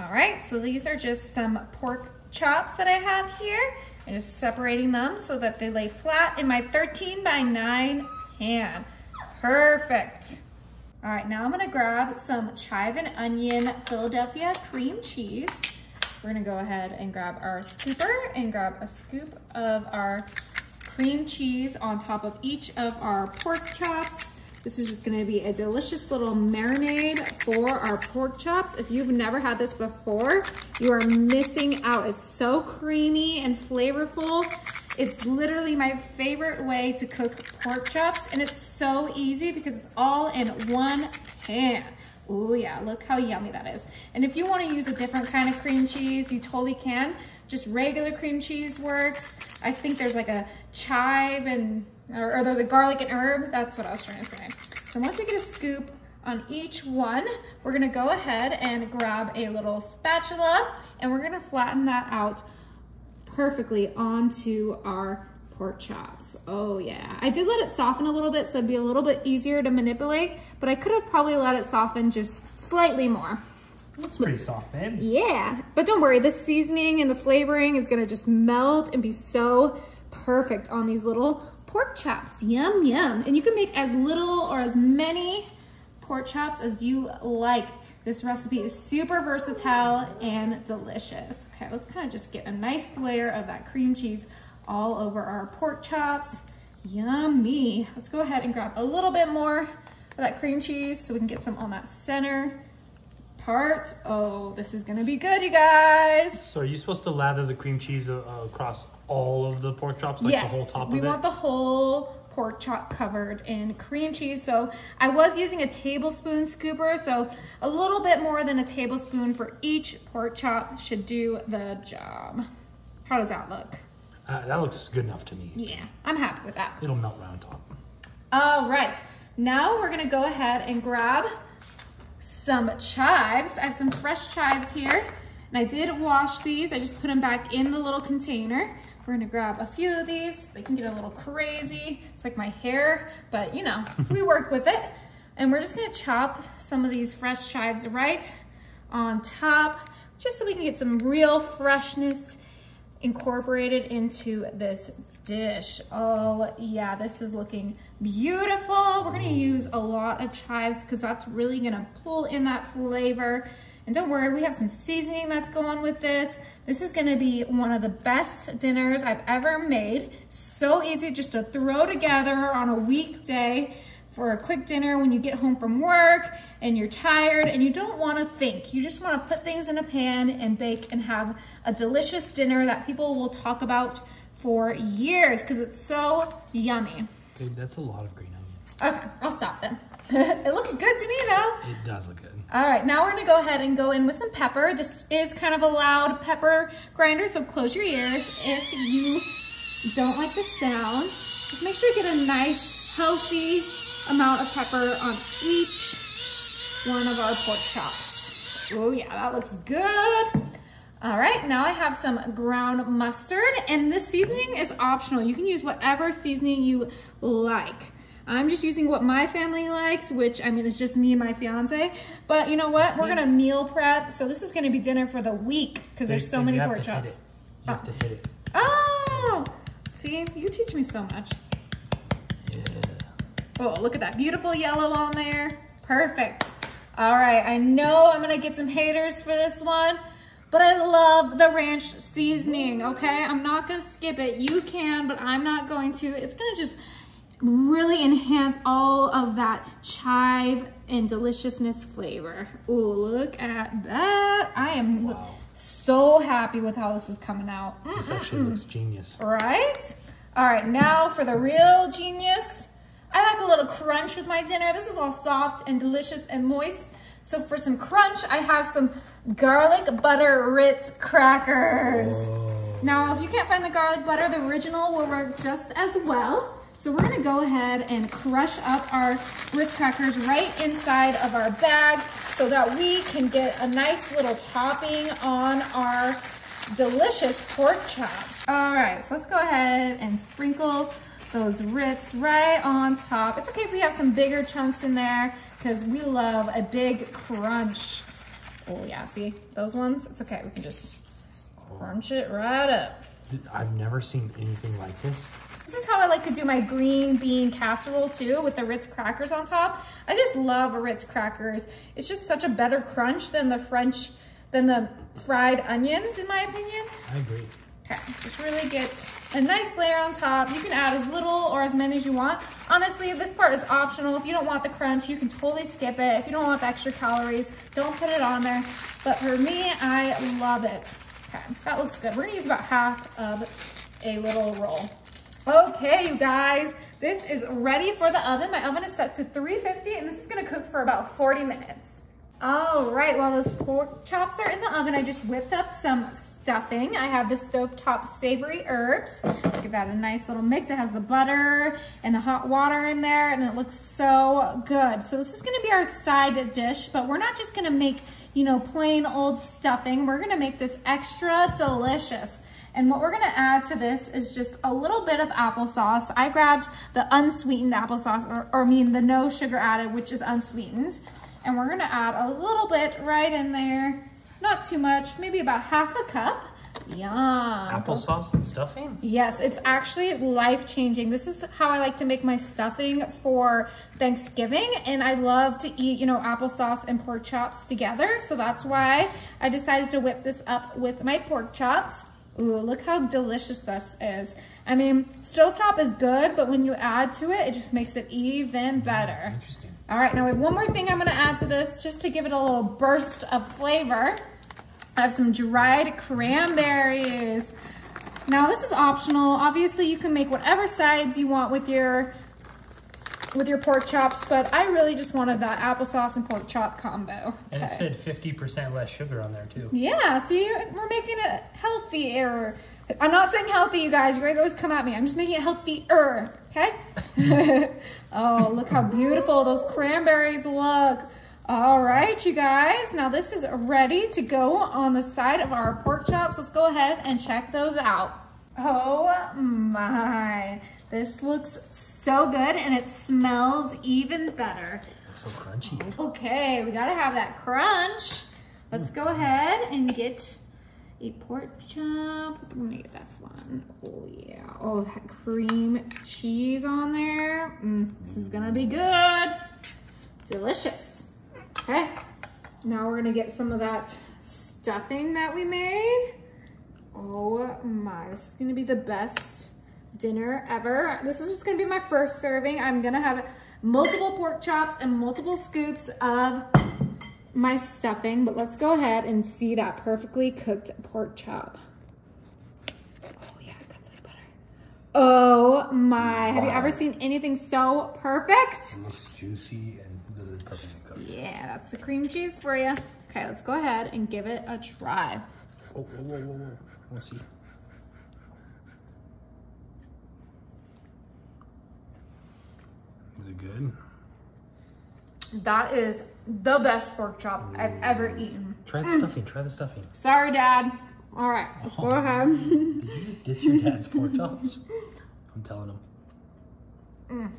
All right, so these are just some pork chops that I have here. I'm just separating them so that they lay flat in my 13 by 9 pan. Perfect. All right, now I'm gonna grab some chive and onion Philadelphia cream cheese. We're gonna go ahead and grab our scooper and grab a scoop of our cream cheese on top of each of our pork chops. This is just gonna be a delicious little marinade for our pork chops. If you've never had this before, you are missing out. It's so creamy and flavorful. It's literally my favorite way to cook pork chops, and it's so easy because it's all in one pan. Oh yeah, look how yummy that is. And if you want to use a different kind of cream cheese, you totally can. Just regular cream cheese works. I think there's like a chive and, or there's a garlic and herb. That's what I was trying to say. So once we get a scoop on each one, we're gonna go ahead and grab a little spatula and we're gonna flatten that out perfectly onto our pork chops. Oh yeah. I did let it soften a little bit so it'd be a little bit easier to manipulate, but I could have probably let it soften just slightly more. Looks pretty soft, babe. Yeah, but don't worry, the seasoning and the flavoring is gonna just melt and be so perfect on these little pork chops. Yum, yum. And you can make as little or as many pork chops as you like. This recipe is super versatile and delicious. Okay, let's kind of just get a nice layer of that cream cheese all over our pork chops. Yummy. Let's go ahead and grab a little bit more of that cream cheese so we can get some on that center part. Oh, this is gonna be good, you guys. So are you supposed to lather the cream cheese across all of the pork chops, like yes, the whole top of it? We want the whole pork chop covered in cream cheese. So I was using a tablespoon scooper, so a little bit more than a tablespoon for each pork chop should do the job. How does that look? That looks good enough to me. Yeah, I'm happy with that. It'll melt right on top. All right, now we're gonna go ahead and grab some chives. I have some fresh chives here, and I did wash these. I just put them back in the little container. We're gonna grab a few of these. They can get a little crazy. It's like my hair, but you know, we work with it. And we're just gonna chop some of these fresh chives right on top, just so we can get some real freshness incorporated into this dish. Oh yeah, this is looking beautiful. We're gonna use a lot of chives because that's really gonna pull in that flavor. And don't worry, we have some seasoning that's going with this. This is gonna be one of the best dinners I've ever made. So easy just to throw together on a weekday for a quick dinner when you get home from work and you're tired and you don't wanna think. You just wanna put things in a pan and bake and have a delicious dinner that people will talk about for years because it's so yummy. Dude, that's a lot of green onions. Okay, I'll stop then. It looks good to me though. It does look good. All right, now we're gonna go ahead and go in with some pepper. This is kind of a loud pepper grinder, so close your ears if you don't like the sound. Just make sure you get a nice, healthy amount of pepper on each one of our pork chops. Oh yeah, that looks good. All right, now I have some ground mustard, and this seasoning is optional. You can use whatever seasoning you like. I'm just using what my family likes, which I mean, it's just me and my fiance. But you know what? We're gonna meal prep, so this is gonna be dinner for the week because there's so many pork chops. You have to hit it. Oh, see, you teach me so much. Yeah. Oh, look at that beautiful yellow on there. Perfect. All right, I know I'm gonna get some haters for this one, but I love the ranch seasoning, okay? I'm not gonna skip it. You can, but I'm not going to. It's gonna just really enhance all of that chive and deliciousness flavor. Oh, look at that. I am so happy with how this is coming out. This actually looks genius. Right? All right, now for the real genius. I like a little crunch with my dinner. This is all soft and delicious and moist. So for some crunch, I have some garlic butter Ritz crackers. Whoa. Now, if you can't find the garlic butter, the original will work just as well. So we're gonna go ahead and crush up our Ritz crackers right inside of our bag so that we can get a nice little topping on our delicious pork chops. All right, so let's go ahead and sprinkle those Ritz right on top. It's okay if we have some bigger chunks in there because we love a big crunch. Oh yeah, see those ones? It's okay, we can just crunch it right up. I've never seen anything like this. This is how I like to do my green bean casserole too, with the Ritz crackers on top. I just love Ritz crackers. It's just such a better crunch than the fried onions, in my opinion. I agree. Okay, just really get a nice layer on top. You can add as little or as many as you want. Honestly, this part is optional. If you don't want the crunch, you can totally skip it. If you don't want the extra calories, don't put it on there. But for me, I love it. Okay, that looks good. We're gonna use about half of a little roll. Okay, you guys, this is ready for the oven. My oven is set to 350 and this is gonna cook for about 40 minutes. All right, while those pork chops are in the oven, I just whipped up some stuffing. I have the stovetop savory herbs. Give that a nice little mix. It has the butter and the hot water in there and it looks so good. So this is gonna be our side dish, but we're not just gonna make, you know, plain old stuffing. We're gonna make this extra delicious. And what we're gonna add to this is just a little bit of applesauce. I grabbed the unsweetened applesauce, or I mean the no sugar added, which is unsweetened. And we're gonna add a little bit right in there. Not too much, maybe about half a cup. Yum. Applesauce and stuffing? Yes, it's actually life-changing. This is how I like to make my stuffing for Thanksgiving. And I love to eat, you know, applesauce and pork chops together. So that's why I decided to whip this up with my pork chops. Ooh, look how delicious this is. I mean, stovetop is good, but when you add to it, it just makes it even better. Interesting. All right, now we have one more thing I'm gonna add to this just to give it a little burst of flavor. I have some dried cranberries. Now this is optional. Obviously you can make whatever sides you want with your pork chops, but I really just wanted that applesauce and pork chop combo. And it said 50% less sugar on there too. Yeah, see, we're making it healthier. I'm not saying healthy, you guys. You guys always come at me. I'm just making it healthier, okay? Oh, look how beautiful those cranberries look. All right, you guys. Now this is ready to go on the side of our pork chops. Let's go ahead and check those out. Oh my. This looks so good and it smells even better. It looks so crunchy. Okay, we gotta have that crunch. Let's go ahead and get a pork chop. I'm gonna get this one. Oh yeah, oh that cream cheese on there. This is gonna be good. Delicious. Okay, now we're gonna get some of that stuffing that we made. Oh my, this is gonna be the best dinner ever. This is just gonna be my first serving. I'm gonna have multiple pork chops and multiple scoops of my stuffing, but let's go ahead and see that perfectly cooked pork chop. Oh yeah, it cuts like butter. Oh my, have you ever seen anything so perfect? It looks juicy and literally perfectly cooked. Yeah, that's the cream cheese for you. Okay, let's go ahead and give it a try. Oh, whoa, whoa, whoa, whoa. Let's see. Is it good? That is the best pork chop I've ever eaten. Try the stuffing, try the stuffing. Sorry, Dad. All right, let's go ahead. Did you just diss your dad's pork chops? I'm telling him.